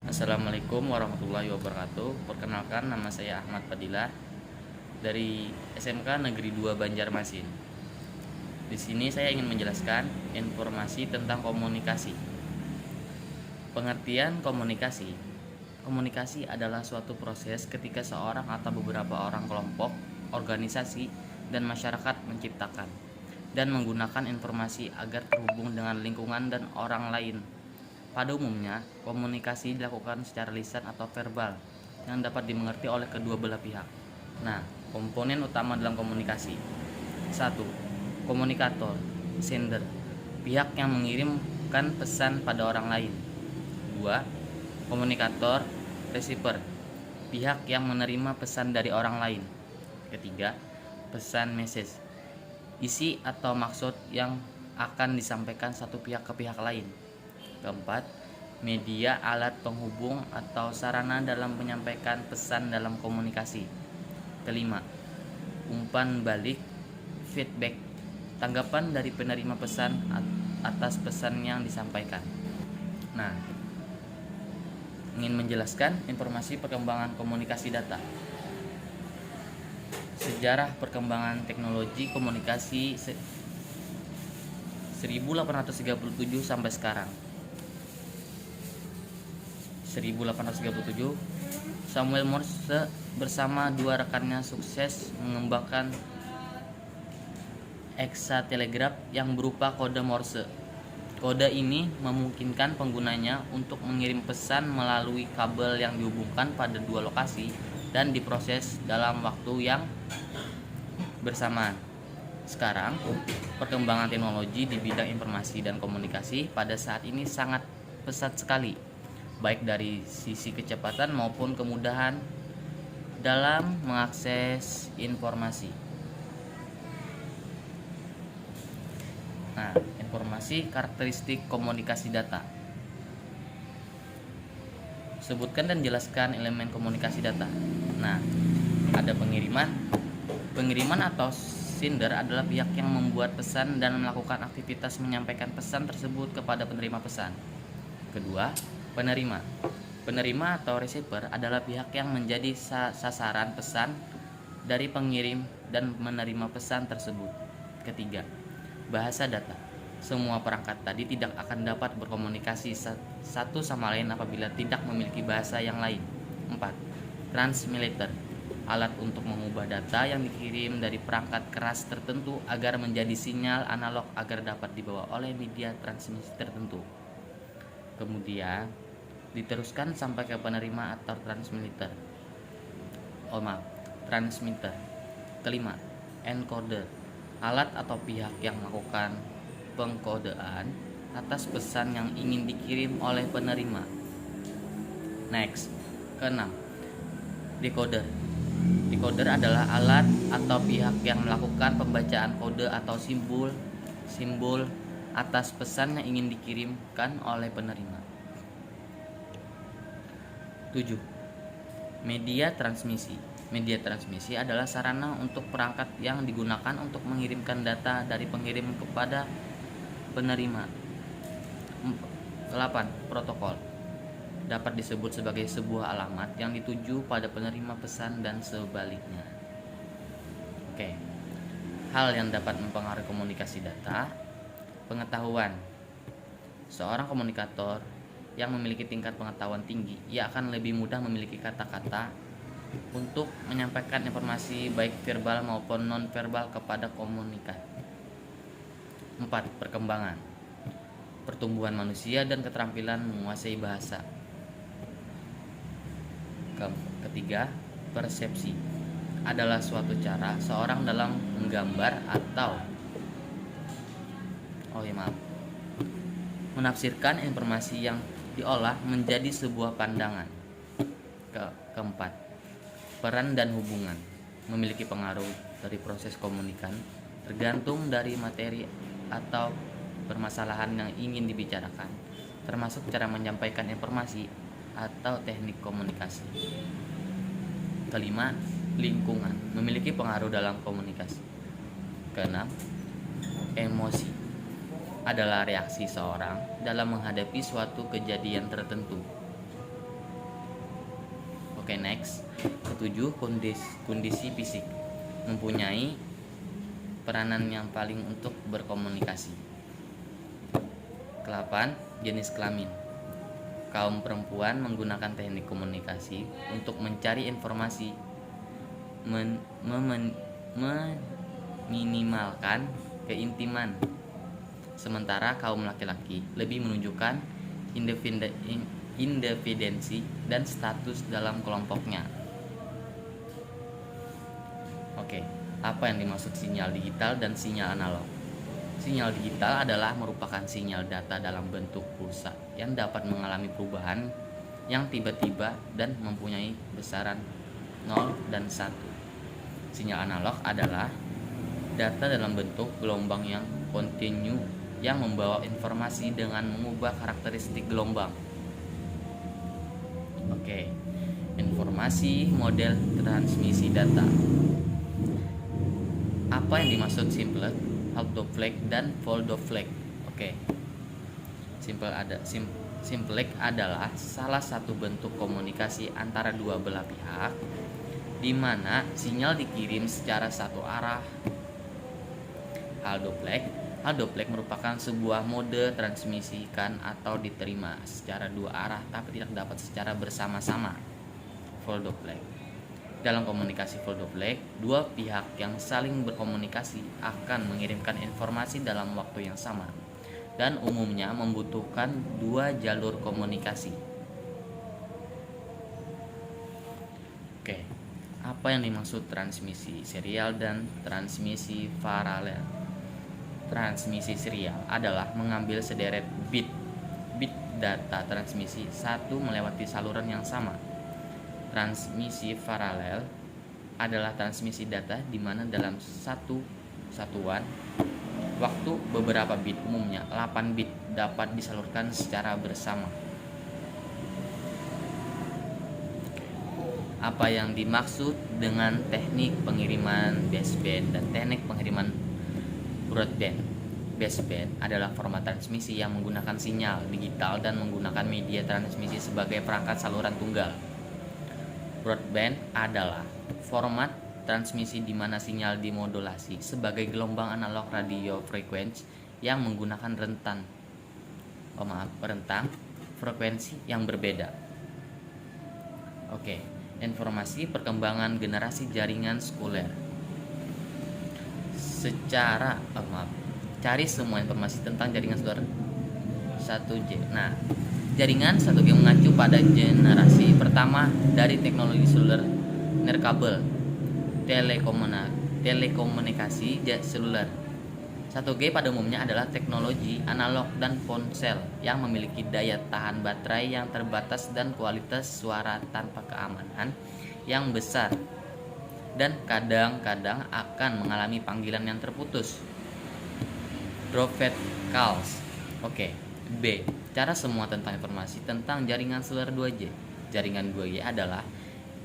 Assalamualaikum warahmatullahi wabarakatuh. Perkenalkan, nama saya Ahmad Fadilah dari SMK Negeri 2 Banjarmasin. Di sini saya ingin menjelaskan informasi tentang komunikasi. Pengertian komunikasi. Komunikasi adalah suatu proses ketika seorang atau beberapa orang kelompok, organisasi, dan masyarakat menciptakan dan menggunakan informasi agar terhubung dengan lingkungan dan orang lain. Pada umumnya, komunikasi dilakukan secara lisan atau verbal yang dapat dimengerti oleh kedua belah pihak. Nah, komponen utama dalam komunikasi. 1. Komunikator, sender, pihak yang mengirimkan pesan pada orang lain. 2. Komunikator, receiver, pihak yang menerima pesan dari orang lain. Ketiga, pesan message, isi atau maksud yang akan disampaikan satu pihak ke pihak lain. Keempat, media alat penghubung atau sarana dalam menyampaikan pesan dalam komunikasi. Kelima, umpan balik, feedback, tanggapan dari penerima pesan atas pesan yang disampaikan. Nah, ingin menjelaskan informasi perkembangan komunikasi data. Sejarah perkembangan teknologi komunikasi 1837 sampai sekarang. 1837, Samuel Morse bersama dua rekannya sukses mengembangkan heksatelegraf yang berupa kode Morse. Kode ini memungkinkan penggunanya untuk mengirim pesan melalui kabel yang dihubungkan pada dua lokasi dan diproses dalam waktu yang bersamaan. Sekarang, perkembangan teknologi di bidang informasi dan komunikasi pada saat ini sangat pesat sekali, baik dari sisi kecepatan maupun kemudahan dalam mengakses informasi. Nah, informasi karakteristik komunikasi data. Sebutkan dan jelaskan elemen komunikasi data. Nah, ada pengiriman. Pengiriman atau sender adalah pihak yang membuat pesan dan melakukan aktivitas menyampaikan pesan tersebut kepada penerima pesan. Kedua, penerima. Penerima atau receiver adalah pihak yang menjadi sasaran pesan dari pengirim dan menerima pesan tersebut. Ketiga, bahasa data. Semua perangkat tadi tidak akan dapat berkomunikasi satu sama lain apabila tidak memiliki bahasa yang lain. 4. Transmitter, alat untuk mengubah data yang dikirim dari perangkat keras tertentu agar menjadi sinyal analog agar dapat dibawa oleh media transmisi tertentu. Kemudian diteruskan sampai ke penerima atau transmitter. Transmitter. Kelima, encoder, alat atau pihak yang melakukan pengkodean atas pesan yang ingin dikirim oleh penerima. Next. Keenam, decoder. Decoder adalah alat atau pihak yang melakukan pembacaan kode atau simbol atas pesan yang ingin dikirimkan oleh penerima. 7. Media transmisi. Media transmisi adalah sarana untuk perangkat yang digunakan untuk mengirimkan data dari pengirim kepada penerima. 8. Protokol. Dapat disebut sebagai sebuah alamat yang dituju pada penerima pesan dan sebaliknya. Oke. Hal yang dapat mempengaruhi komunikasi data. Pengetahuan. Seorang komunikator yang memiliki tingkat pengetahuan tinggi, ia akan lebih mudah memiliki kata-kata untuk menyampaikan informasi baik verbal maupun non-verbal kepada komunikan. 4. Perkembangan. Pertumbuhan manusia dan keterampilan menguasai bahasa. Ketiga, persepsi adalah suatu cara seorang dalam menggambar atau menafsirkan informasi yang diolah menjadi sebuah pandangan. Keempat, peran dan hubungan memiliki pengaruh dari proses komunikan tergantung dari materi atau permasalahan yang ingin dibicarakan, termasuk cara menyampaikan informasi atau teknik komunikasi. Kelima, lingkungan memiliki pengaruh dalam komunikasi. Keenam, emosi adalah reaksi seorang dalam menghadapi suatu kejadian tertentu. Oke, next. Ketujuh, kondisi fisik mempunyai peranan yang paling untuk berkomunikasi. Ke-8, jenis kelamin. Kaum perempuan menggunakan teknik komunikasi untuk mencari informasi, meminimalkan keintiman. Sementara kaum laki-laki lebih menunjukkan independensi dan status dalam kelompoknya. Oke, apa yang dimaksud sinyal digital dan sinyal analog? Sinyal digital adalah merupakan sinyal data dalam bentuk pulsa yang dapat mengalami perubahan yang tiba-tiba dan mempunyai besaran 0 dan 1. Sinyal analog adalah data dalam bentuk gelombang yang kontinu yang membawa informasi dengan mengubah karakteristik gelombang. Oke, informasi model transmisi data. Apa yang dimaksud simplex, half-duplex, dan full-duplex? Oke, simplex adalah salah satu bentuk komunikasi antara dua belah pihak, di mana sinyal dikirim secara satu arah. Half-duplex merupakan sebuah mode transmisikan atau diterima secara dua arah tapi tidak dapat secara bersama-sama. Full-duplex. Dalam komunikasi full-duplex, dua pihak yang saling berkomunikasi akan mengirimkan informasi dalam waktu yang sama dan umumnya membutuhkan dua jalur komunikasi. Oke, apa yang dimaksud transmisi serial dan transmisi paralel? Transmisi serial adalah mengambil sederet bit data transmisi satu melewati saluran yang sama. Transmisi paralel adalah transmisi data di mana dalam satu satuan waktu beberapa bit, umumnya 8 bit, dapat disalurkan secara bersama. Apa yang dimaksud dengan teknik pengiriman baseband dan teknik pengiriman broadband? Baseband adalah format transmisi yang menggunakan sinyal digital dan menggunakan media transmisi sebagai perangkat saluran tunggal. Broadband adalah format transmisi di mana sinyal dimodulasi sebagai gelombang analog radio frekuensi yang menggunakan rentang frekuensi yang berbeda. Oke, informasi perkembangan generasi jaringan sekuler. Cari semua informasi tentang jaringan sekuler 1G. Nah, jaringan 1G mengacu pada generasi pertama dari teknologi seluler nirkabel, telekomunikasi seluler. 1G pada umumnya adalah teknologi analog dan ponsel yang memiliki daya tahan baterai yang terbatas dan kualitas suara tanpa keamanan yang besar, dan kadang-kadang akan mengalami panggilan yang terputus. Dropped calls. Oke. B. Cara semua tentang informasi tentang jaringan seluler 2G. Jaringan 2G adalah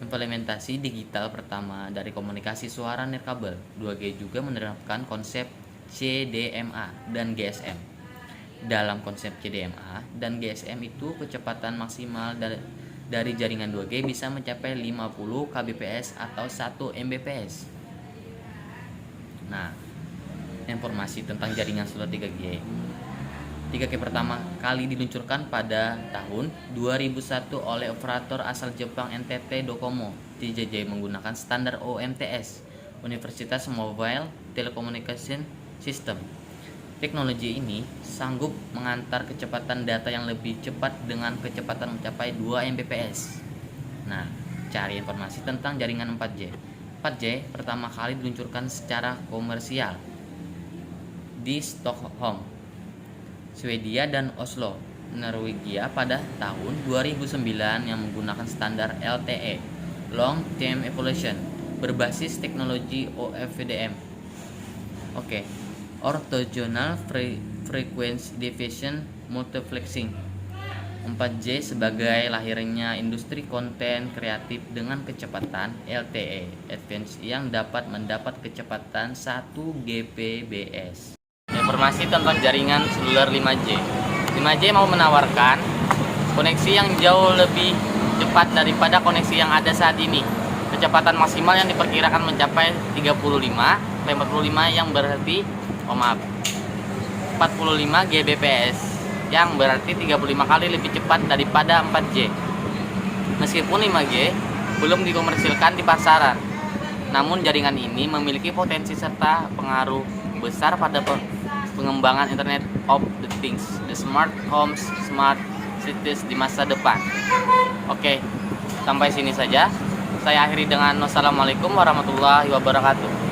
implementasi digital pertama dari komunikasi suara nirkabel. 2G juga menerapkan konsep CDMA dan GSM. Dalam konsep CDMA dan GSM itu kecepatan maksimal dari jaringan 2G bisa mencapai 50 kbps atau 1 mbps. Nah, informasi tentang jaringan seluler 3G. 3G pertama kali diluncurkan pada tahun 2001 oleh operator asal Jepang NTT Docomo (TJJ) menggunakan standar UMTS, Universitas Mobile Telecommunication System. Teknologi ini sanggup mengantar kecepatan data yang lebih cepat dengan kecepatan mencapai 2 Mbps. Nah, cari informasi tentang jaringan 4G. 4G pertama kali diluncurkan secara komersial di Stockholm, Swedia dan Oslo, Norwegia pada tahun 2009 yang menggunakan standar LTE (Long Term Evolution) berbasis teknologi OFDM. Oke. Orthogonal Frequency Division Multiplexing. 4G sebagai lahirnya industri konten kreatif dengan kecepatan LTE Advanced yang dapat mendapat kecepatan 1 Gbps. Informasi tentang jaringan seluler 5G. 5G mau menawarkan koneksi yang jauh lebih cepat daripada koneksi yang ada saat ini. Kecepatan maksimal yang diperkirakan mencapai 45 yang berarti 45 Gbps, yang berarti 35 kali lebih cepat daripada 4G. Meskipun 5G belum dikomersilkan di pasaran, namun jaringan ini memiliki potensi serta pengaruh besar pada pengembangan Internet of the Things, the smart homes, smart cities di masa depan. Oke, sampai sini saja. Saya akhiri dengan wassalamualaikum warahmatullahi wabarakatuh.